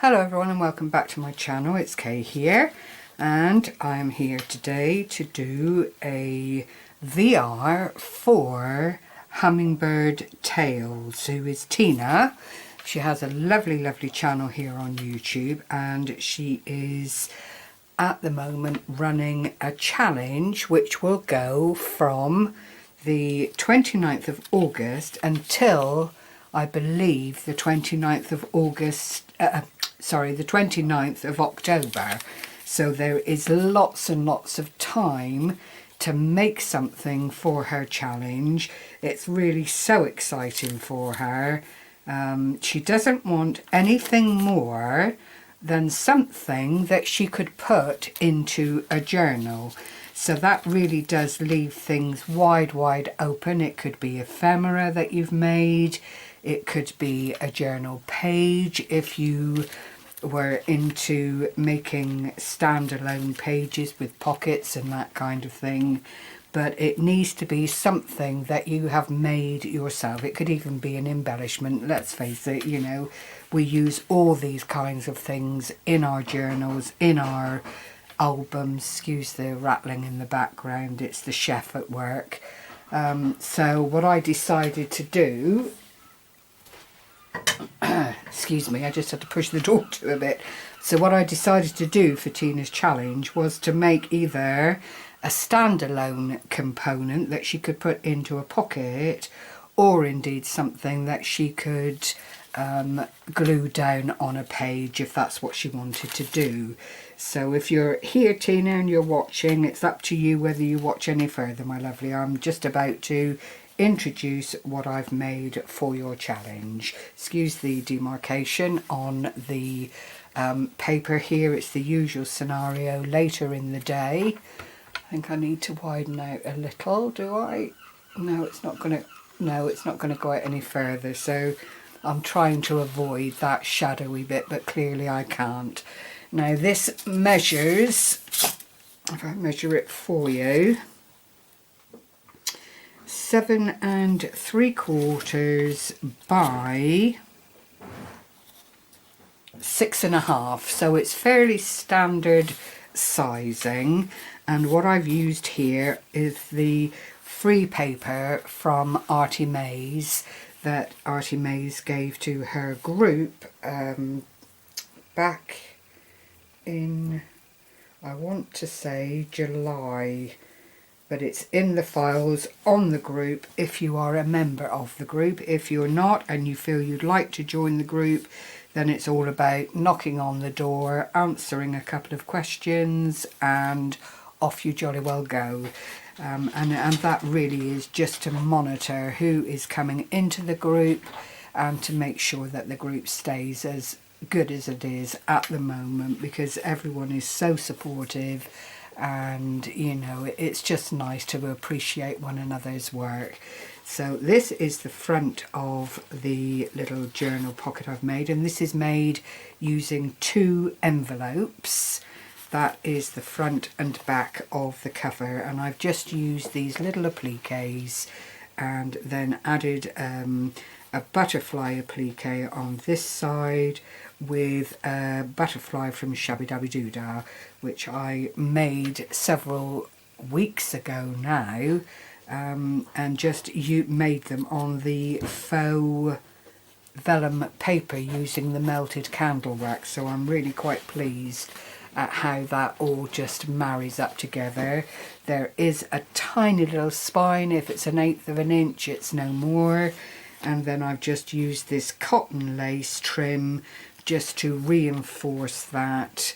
Hello everyone and welcome back to my channel. It's Kay here and I'm here today to do a VR for Hummingbird Tails, who is Tina. She has a lovely channel here on YouTube and she is at the moment running a challenge which will go from the 29th of August until I believe the 29th of August, the 29th of October. So there is lots and lots of time to make something for her challenge. It's really so exciting for her. She doesn't want anything more than something that she could put into a journal. So that really does leave things wide open. It could be ephemera that you've made. It could be a journal page if you were into making standalone pages with pockets and that kind of thing. But it needs to be something that you have made yourself. It could even be an embellishment. Let's face it, you know, we use all these kinds of things in our journals, in our albums. Excuse the rattling in the background, it's the chef at work. So what I decided to do, excuse me, I just had to push the door to a bit. So what I decided to do for Tina's challenge was to make either a standalone component that she could put into a pocket, or indeed something that she could glue down on a page if that's what she wanted to do. So if you're here, Tina, and you're watching, it's up to you whether you watch any further, my lovely. I'm just about to introduce what I've made for your challenge. Excuse the demarcation on the paper here. It's the usual scenario later in the day. I think I need to widen out a little, do I? No, it's not going to go out any further, so I'm trying to avoid that shadowy bit, but clearly I can't. Now this measures, if I measure it for you, 7 3/4 by 6.5, so it's fairly standard sizing. And what I've used here is the free paper from Artymaze that Artymaze gave to her group back in, I want to say, July. But it's in the files on the group if you are a member of the group. If you're not and you feel you'd like to join the group, then it's all about knocking on the door, answering a couple of questions, and off you jolly well go. And that really is just to monitor who is coming into the group and to make sure that the group stays as good as it is at the moment, because everyone is so supportive. And you know, it's just nice to appreciate one another's work. So this is the front of the little journal pocket I've made, and this is made using 2 envelopes. That is the front and back of the cover, and I've just used these little appliques and then added a butterfly applique on this side with a butterfly from Shabby Dabby Doodah, which I made several weeks ago now, and just made them on the faux vellum paper using the melted candle wax. So I'm really quite pleased at how that all just marries up together. There is a tiny little spine. If it's 1/8 of an inch, it's no more. And then I've just used this cotton lace trim just to reinforce that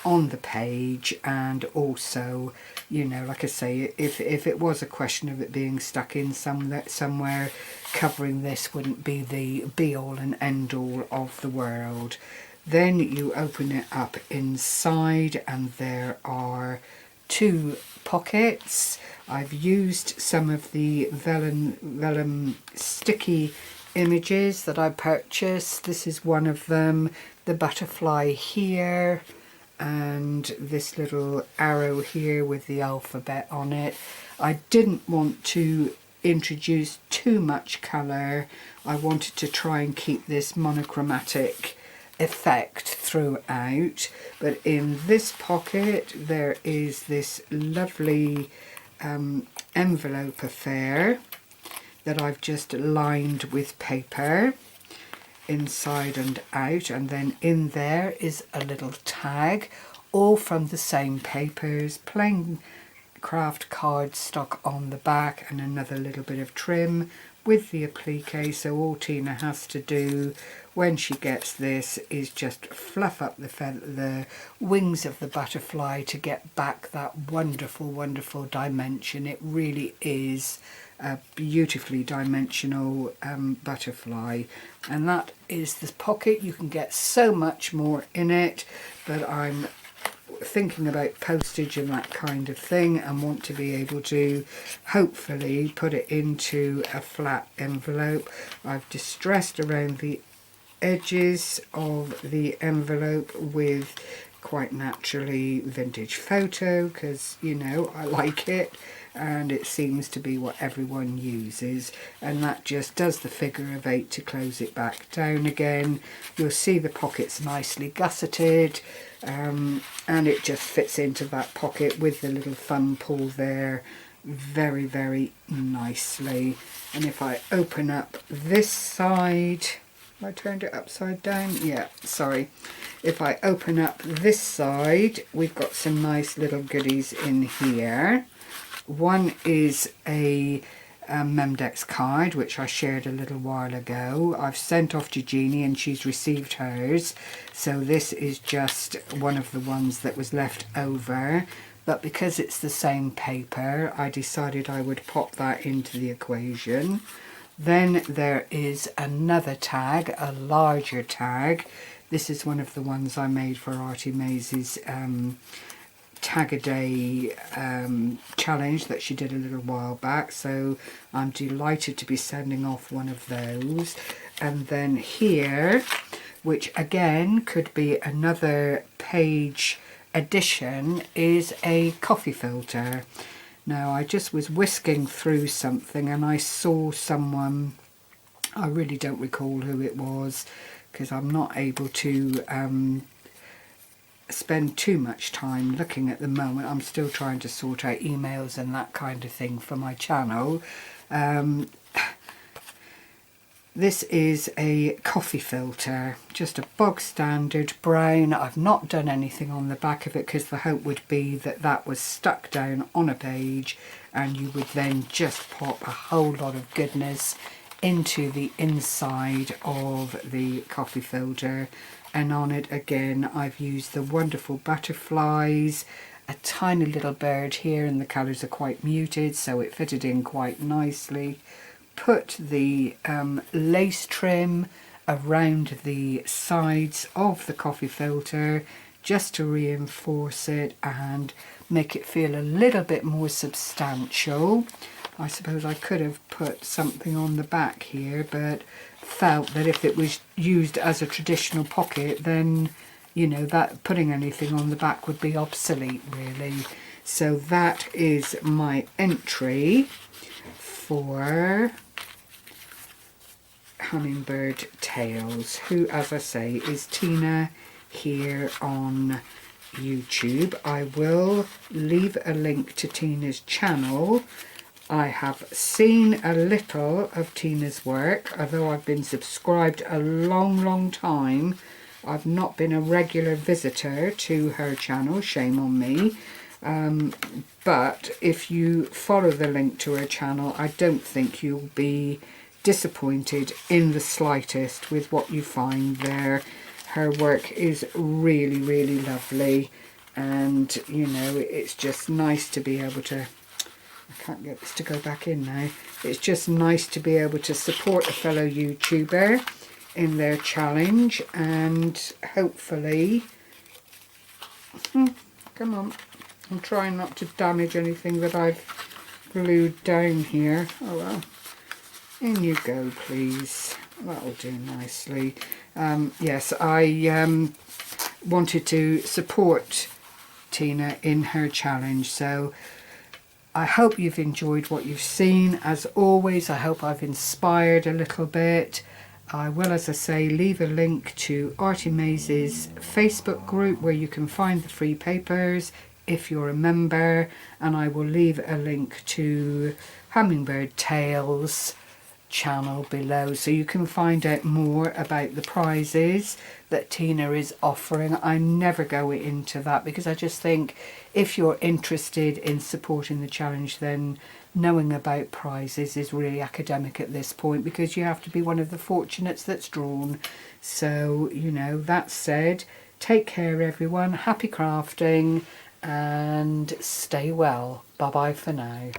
on the page. And also, you know, like I say, if it was a question of it being stuck in somewhere, covering this wouldn't be the be-all and end-all of the world. Then you open it up inside and there are 2 pockets. I've used some of the vellum sticky images that I purchased. This is one of them, the butterfly here, and this little arrow here with the alphabet on it. I didn't want to introduce too much colour. I wanted to try and keep this monochromatic effect throughout, but in this pocket there is this lovely envelope affair that I've just lined with paper inside and out, and then in there is a little tag, all from the same papers, plain craft cardstock on the back, and another little bit of trim with the applique. So all Tina has to do when she gets this is just fluff up the wings of the butterfly to get back that wonderful, wonderful dimension. It really is a beautifully dimensional butterfly, and that is this pocket. You can get so much more in it, but I'm thinking about postage and that kind of thing, and want to be able to hopefully put it into a flat envelope. I've distressed around the edges of the envelope with quite naturally vintage photo, because you know I like it and it seems to be what everyone uses, and that just does the figure of 8 to close it back down again. You'll see the pocket's nicely gusseted, and it just fits into that pocket with the little thumb pull there very, very nicely. And if I open up this side, I turned it upside down, yeah, sorry. If I open up this side, we've got some nice little goodies in here. One is a Memdex card, which I shared a little while ago. I've sent off to Jeannie and she's received hers, so this is just one of the ones that was left over, but because it's the same paper I decided I would pop that into the equation. Then there is another tag, a larger tag. This is one of the ones I made for Artymaze's Tag a Day challenge that she did a little while back, so I'm delighted to be sending off one of those. And then here, which again could be another page addition, is a coffee filter. Now I just was whisking through something and I saw someone, I really don't recall who it was because I'm not able to spend too much time looking at the moment. I'm still trying to sort out emails and that kind of thing for my channel. This is a coffee filter, just a bog standard brown. I've not done anything on the back of it because the hope would be that that was stuck down on a page and you would then just pop a whole lot of goodness into the inside of the coffee filter. And on it again I've used the wonderful butterflies, a tiny little bird here, and the colours are quite muted so it fitted in quite nicely. Put the lace trim around the sides of the coffee filter just to reinforce it and make it feel a little bit more substantial. I suppose I could have put something on the back here, but felt that if it was used as a traditional pocket, then you know that putting anything on the back would be obsolete really. So that is my entry for Hummingbird Tails, who, as I say, is Tina here on YouTube. I will leave a link to Tina's channel. I have seen a little of Tina's work, although I've been subscribed a long time. I've not been a regular visitor to her channel, shame on me. But if you follow the link to her channel, I don't think you'll be disappointed in the slightest with what you find there. Her work is really lovely, and you know, it's just nice to be able to, I can't get this to go back in now, it's just nice to be able to support a fellow YouTuber in their challenge, and hopefully, come on, I'm trying not to damage anything that I've glued down here. Oh well, in you go please, that'll do nicely. Yes, I wanted to support Tina in her challenge, so I hope you've enjoyed what you've seen. As always, I hope I've inspired a little bit. I will, as I say, leave a link to Artymaze's Facebook group where you can find the free papers if you're a member, and I will leave a link to Hummingbird Tales channel below so you can find out more about the prizes that Tina is offering. I never go into that because I just think if you're interested in supporting the challenge, then knowing about prizes is really academic at this point, because you have to be one of the fortunates that's drawn. So, you know, that said, take care everyone, happy crafting and stay well. Bye bye for now.